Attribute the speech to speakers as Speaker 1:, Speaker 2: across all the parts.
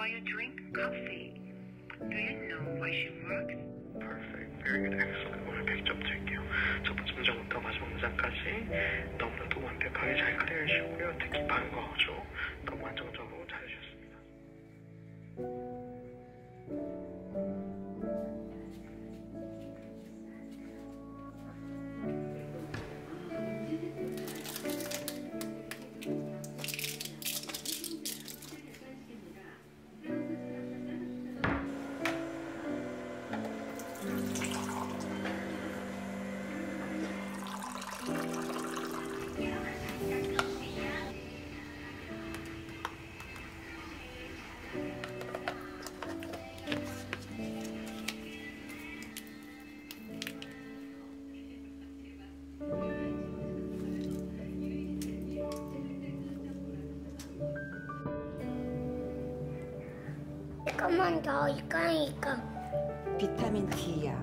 Speaker 1: while you drink coffee. Do you know why she works? Perfect. Very good. Excellent. 오늘 100점 드릴게요. 첫 번째 문장부터 마지막 문장까지 너무나도 완벽하게 잘 클리어해 주셨고요. 특히 반가워죠. 너무 안정적으로 잘 해주셨습니다.
Speaker 2: 조금만 더 이까니까
Speaker 3: 비타민 D야.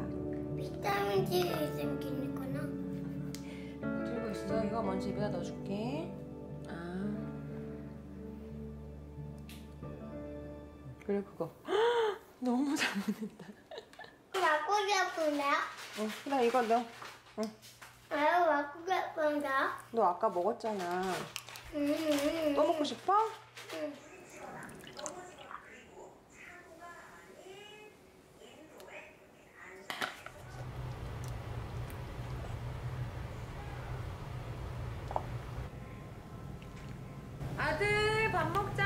Speaker 2: 비타민 D 생기는구나.
Speaker 3: 들고 있어. 이거 먼저 입에다 넣어줄게. 그리고 그거. 너무 잘 먹는다.
Speaker 2: 바꾸고 싶은데요?
Speaker 3: 그래 이거 넣어.
Speaker 2: 아유 바꾸고 싶은데?
Speaker 3: 너 아까 먹었잖아. 또 먹고 싶어?
Speaker 2: 응.
Speaker 3: 아들 밥 먹자.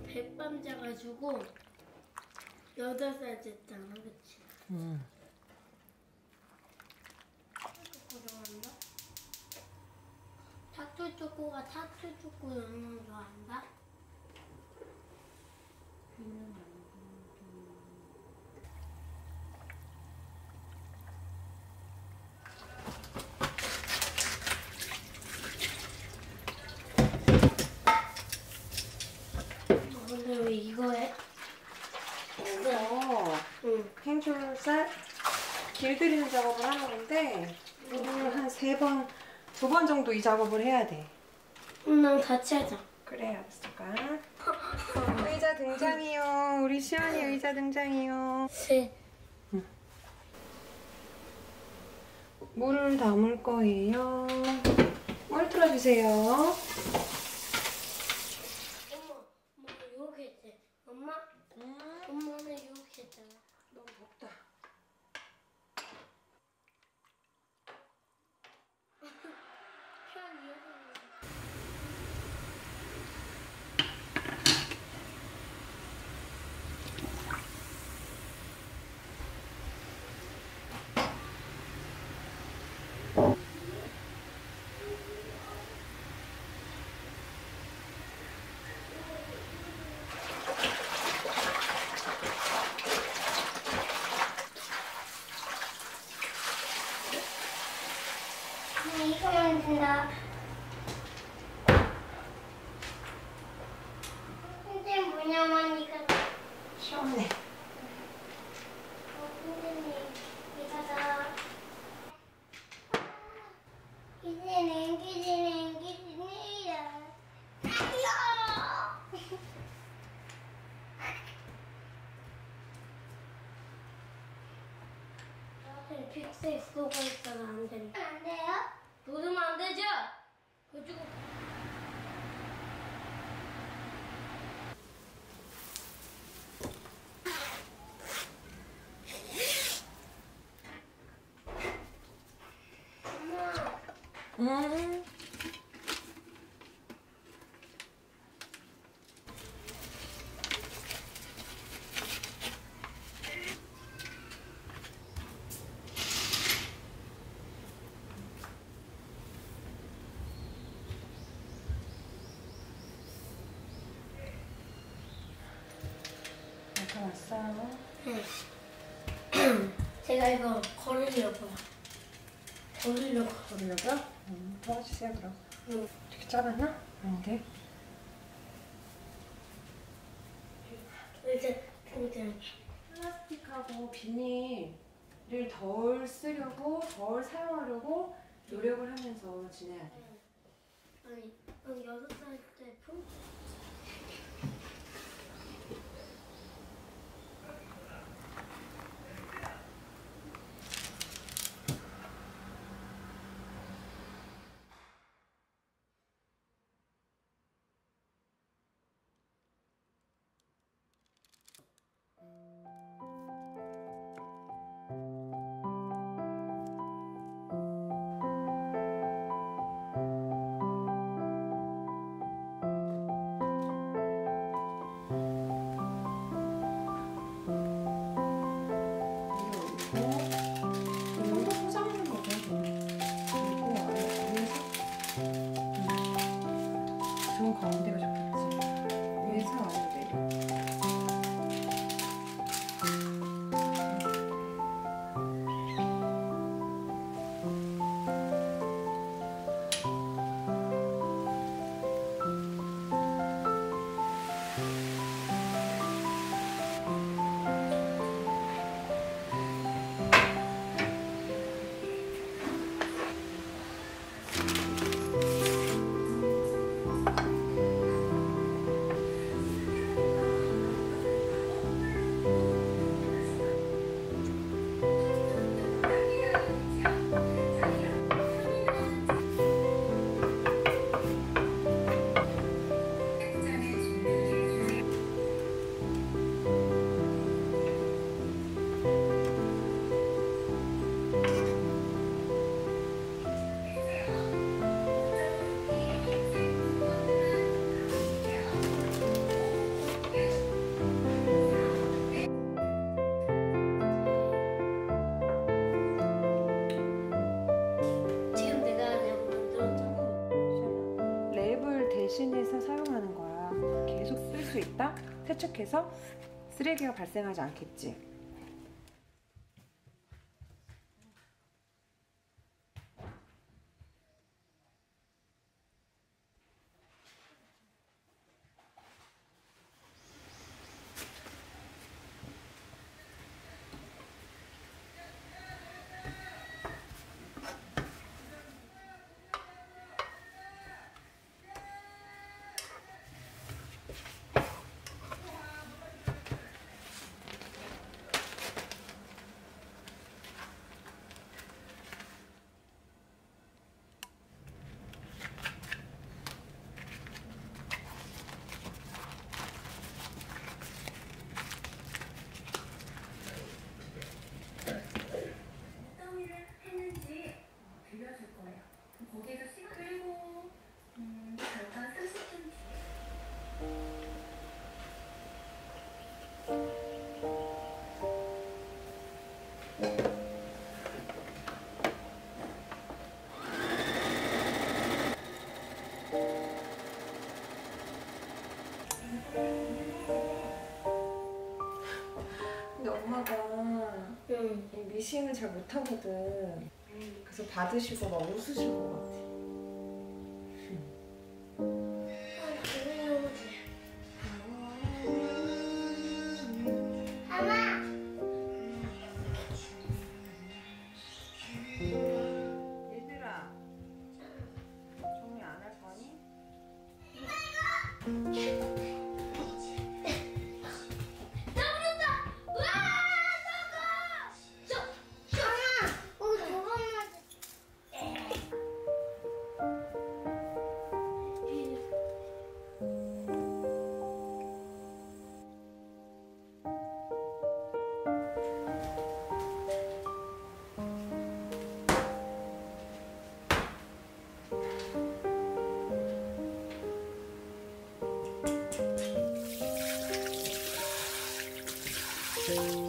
Speaker 2: 백밤 자가지고 8살 됐잖아, 그치? 좋아한다? 타투 초코가 타투 초코 영양 좋아한다? 근데 왜 이거 해?
Speaker 3: 이거 행줄살 길들이는 작업을 하는 건데 이거를 한 3번, 2번 정도 이 작업을 해야 돼.
Speaker 2: 난 같이 하자.
Speaker 3: 그래 알았을까? 의자 등장이요. 우리 시연이 의자 등장이요. 물을 담을 거예요. 물 틀어주세요.
Speaker 2: 엄마 이렇게 했지? 엄마? 엄마는 이렇게 했잖아.
Speaker 3: 너무 덥다.
Speaker 2: 선생님 픽스에 쓰고 있어서 안 됩니다.
Speaker 4: 안 돼요?
Speaker 2: 누르면 안 되죠? 그리고
Speaker 3: 음. 나타났어요.
Speaker 2: 네. 제가 이거 걸으려고요. 걸으려고.
Speaker 3: 그러려고요? 도와주세요 그럼.
Speaker 2: 응.
Speaker 3: 되게 작았나? 아닌데.
Speaker 2: 이제
Speaker 3: 플라스틱하고 비닐을 덜 쓰려고 덜 사용하려고 노력을 하면서 지내야 돼.
Speaker 2: 아니 6살 때 품.
Speaker 3: 이거 포장하는 거고. 그리고 위에서 좋은 가운데가 잡혔지. 위에서 아래로 내려.
Speaker 2: 지금 내가 그냥 만들었잖아.
Speaker 3: 랩을 대신해서 사용하는 거야. 계속 쓸 수 있다? 세척해서 쓰레기가 발생하지 않겠지. 근데 엄마가
Speaker 2: 응.
Speaker 3: 이 미싱을 잘 못하거든. 그래서 받으시고 막 웃으실 것 같아. 얘들아, 정리 안 할 거니?
Speaker 2: 떨어졌다! 우와!
Speaker 3: 네.